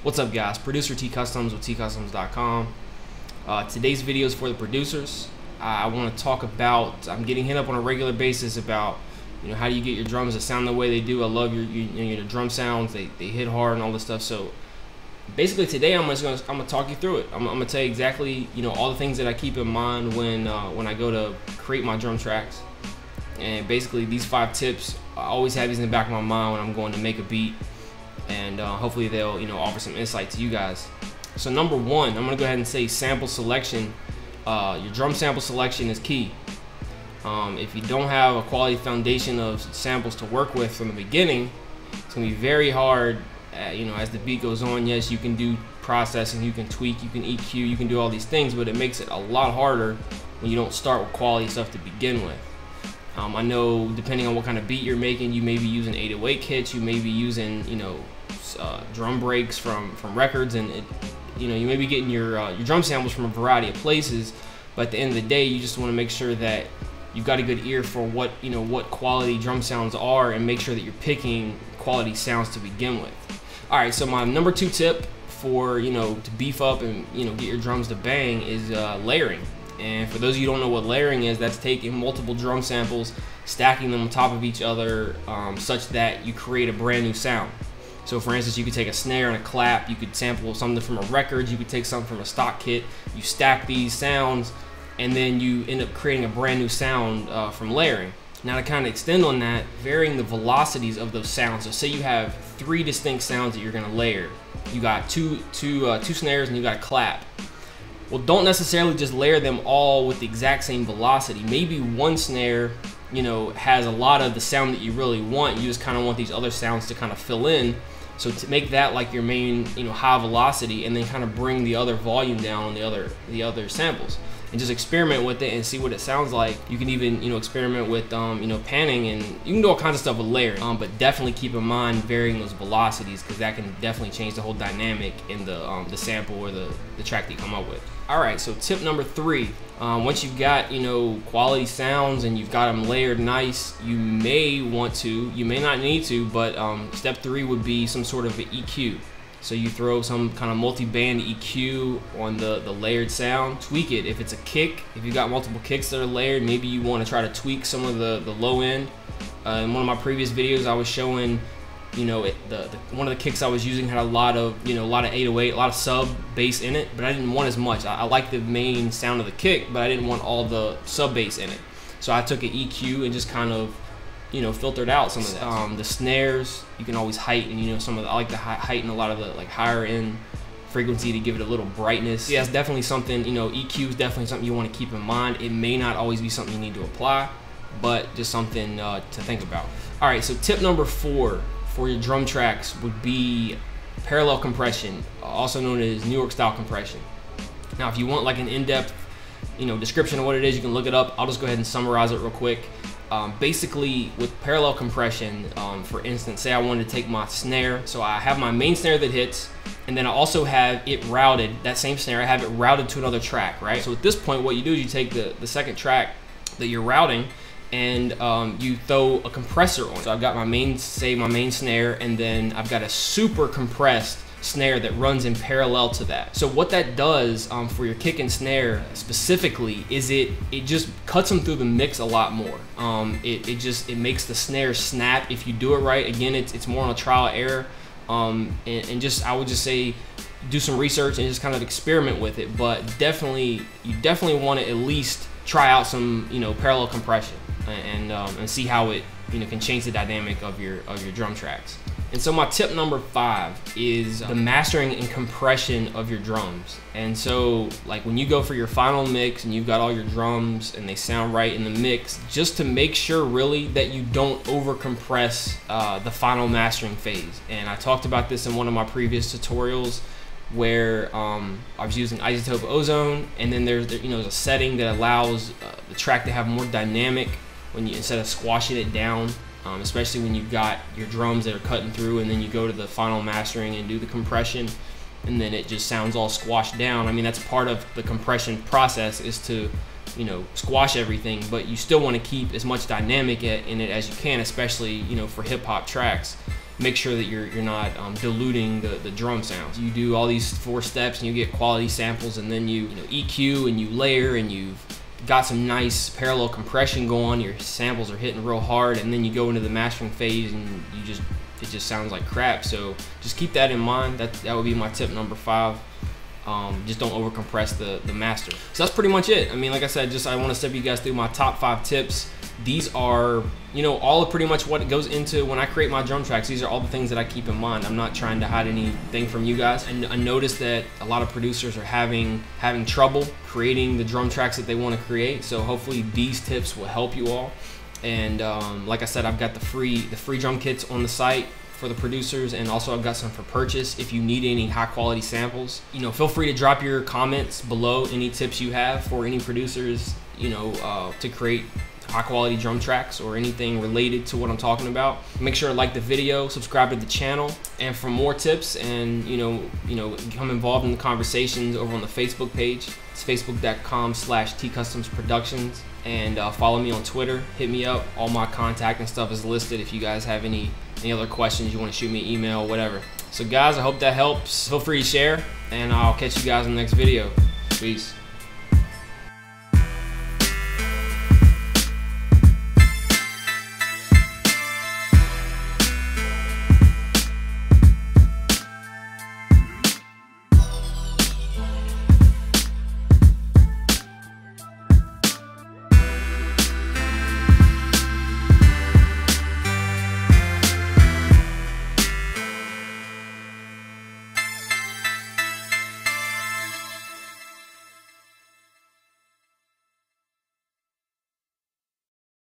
What's up, guys? Producer TCustomz with TCustomz.com. Today's video is for the producers. I want to talk about, I'm getting hit up on a regular basis about, how do you get your drums to sound the way they do. I love your drum sounds. They hit hard and all this stuff. So basically today I'm gonna talk you through it. I'm gonna tell you exactly, all the things that I keep in mind when I go to create my drum tracks. And basically these 5 tips, I always have these in the back of my mind when I'm going to make a beat. And hopefully they'll offer some insight to you guys. So number 1, I'm gonna go ahead and say sample selection. Your drum sample selection is key. If you don't have a quality foundation of samples to work with from the beginning, it's gonna be very hard. As the beat goes on, yes, you can do processing, you can tweak, you can EQ, you can do all these things, but it makes it a lot harder when you don't start with quality stuff to begin with. I know depending on what kind of beat you're making, you may be using 808 kits, you may be using drum breaks from records, and you may be getting your drum samples from a variety of places. But at the end of the day, you just want to make sure that you've got a good ear for what quality drum sounds are, and make sure that you're picking quality sounds to begin with. All right, so my number 2 tip for to beef up and get your drums to bang is layering. And for those of you who don't know what layering is, that's taking multiple drum samples, stacking them on top of each other, such that you create a brand new sound. So for instance, you could take a snare and a clap, you could sample something from a record, you could take something from a stock kit, you stack these sounds, and then you end up creating a brand new sound from layering. Now to kind of extend on that, varying the velocities of those sounds. So say you have 3 distinct sounds that you're gonna layer. You got two snares and you got a clap. Well, don't necessarily just layer them all with the exact same velocity. Maybe one snare, has a lot of the sound that you really want. You just kind of want these other sounds to kind of fill in. So to make that like your main, high velocity, and then kind of bring the other volume down on the other samples, and just experiment with it and see what it sounds like. You can even, experiment with, panning, and you can do all kinds of stuff with layering. But definitely keep in mind varying those velocities, because that can definitely change the whole dynamic in the sample or the track that you come up with. All right, so tip number 3. Once you've got, quality sounds and you've got them layered nice, you may want to, you may not need to, but step 3 would be some sort of an EQ. So you throw some kind of multi-band EQ on the layered sound, tweak it. If it's a kick, if you got multiple kicks that are layered, maybe you want to try to tweak some of the low end. In one of my previous videos, I was showing, one of the kicks I was using had a lot of 808, a lot of sub bass in it, but I didn't want as much. I like the main sound of the kick, but I didn't want all the sub bass in it. So I took an EQ and just kind of filtered out some of that. The snares, you can always heighten, I like to heighten a lot of the higher end frequency to give it a little brightness. Yeah, it's definitely something, EQ is definitely something you want to keep in mind. It may not always be something you need to apply, but just something to think about. All right, so tip number 4 for your drum tracks would be parallel compression, also known as New York style compression. Now, if you want like an in-depth, description of what it is, you can look it up. I'll just go ahead and summarize it real quick. Basically, with parallel compression, for instance, say I wanted to take my snare, so I have my main snare that hits, and then I also have it routed, that same snare, I have it routed to another track, right? So at this point, what you do is you take the second track that you're routing, and you throw a compressor on. So I've got my main snare, and then I've got a super compressed snare that runs in parallel to that. So what that does for your kick and snare specifically is it just cuts them through the mix a lot more. It makes the snare snap if you do it right. Again, it's more on a trial and error, and just I would just say do some research and just kind of experiment with it. But you definitely want to at least try out some parallel compression and see how it can change the dynamic of your drum tracks. And so my tip number 5 is the mastering and compression of your drums. And so like when you go for your final mix and you've got all your drums and they sound right in the mix, just to make sure really that you don't over compress the final mastering phase. And I talked about this in one of my previous tutorials where I was using isotope ozone, and then there's a setting that allows the track to have more dynamic when you, instead of squashing it down. Especially when you've got your drums that are cutting through, and then you go to the final mastering and do the compression, and then it just sounds all squashed down. I mean, that's part of the compression process, is to squash everything, but you still want to keep as much dynamic in it as you can, especially for hip-hop tracks. make sure that you're not diluting the drum sounds. You do all these 4 steps and you get quality samples, and then you EQ and you layer, and you've got some nice parallel compression going. Your samples are hitting real hard, and then you go into the mastering phase and it just sounds like crap. So just keep that in mind. That would be my tip number 5. Just don't over compress the master. So that's pretty much it. I mean, like I said, I want to step you guys through my top 5 tips. These are, all of pretty much what goes into when I create my drum tracks. These are all the things that I keep in mind. I'm not trying to hide anything from you guys. And I noticed that a lot of producers are having trouble creating the drum tracks that they want to create. So hopefully these tips will help you all. And like I said, I've got the free drum kits on the site for the producers, and also I've got some for purchase if you need any high quality samples. Feel free to drop your comments below, any tips you have for any producers, to create high quality drum tracks or anything related to what I'm talking about. Make sure to like the video, subscribe to the channel, and for more tips and become involved in the conversations over on the Facebook page. It's facebook.com/TCustomz Productionz, and follow me on Twitter. Hit me up. All my contact and stuff is listed if you guys have any other questions, you want to shoot me an email, whatever. So guys, I hope that helps. Feel free to share, and I'll catch you guys in the next video. Peace.